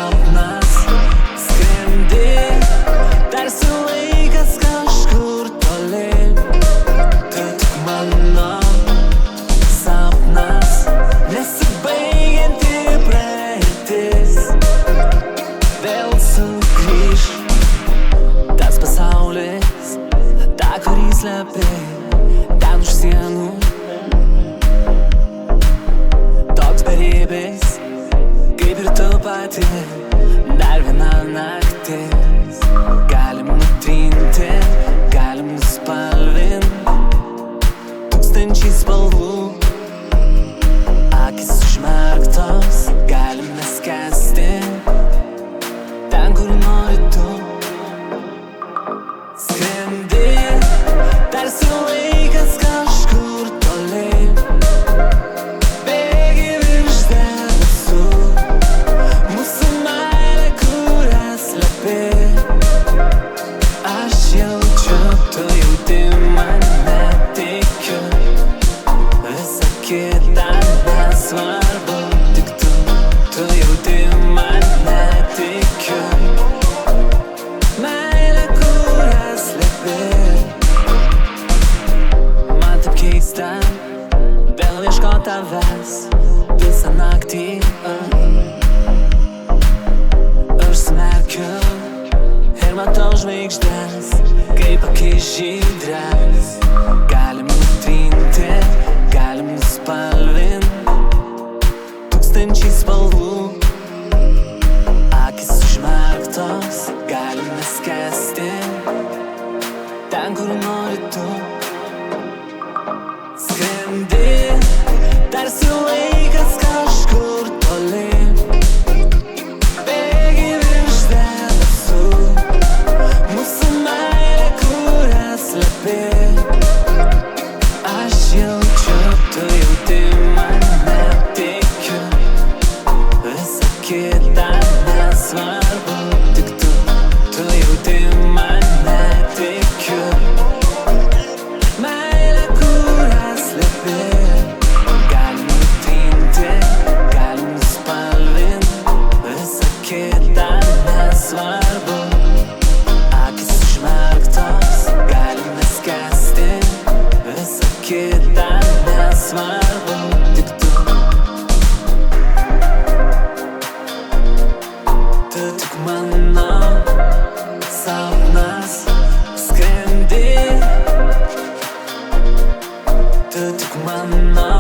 sapnas skrendi, tarsi laikas kažkur toli. Tai tik mano sapnas, nesibaigianti praeitis. Vėl sugrįš tas pasaulis, tą kurį slepi ten už sienų. Toks beribis, kaip ir tu pati. Dar viena naktis, galim nutrinti, galim nuspalvint tūkstančiai spalvų. Akis užmerktos, galim neskęsti ten, kur nori tu. Skrendi, tarsi laikas kažkur toli. Bėgi virš debesų, mūsų meilė, kurią slepi. Aš jaučiu, tu jauti mane, tikiu. Visa kita nesvarbu, tik tu jauti mane, tikiu. Meilė, kurią slepi. Man taip keista, vėl ieškot tavęs visą naktį. Užsimerkiu ir matau žvaigždes, kaip akis žydres. Galim nutrinti, galim nuspalvint tūkstančiai spalvų. Akis užmerktos, galim neskęsti ten, kur nori tu. Skrendi, tarsi laikas kažkur toli. Bėgi virš debesų, mūsų meilė, kurią slepi. Aš jaučiu, tu jauti mane, tikiu. Visa kita nesvarbu, tik tu jauti mane, tikiu. Meilė, kurią slepi. Galim nutrinti, galim nuspalvint, visa kita nesvarbu. Akis užmerktos, galim neskęsti, visa kita nesvarbu, tik tu. Tu tik mano sapnas skrendi. Tu tik mano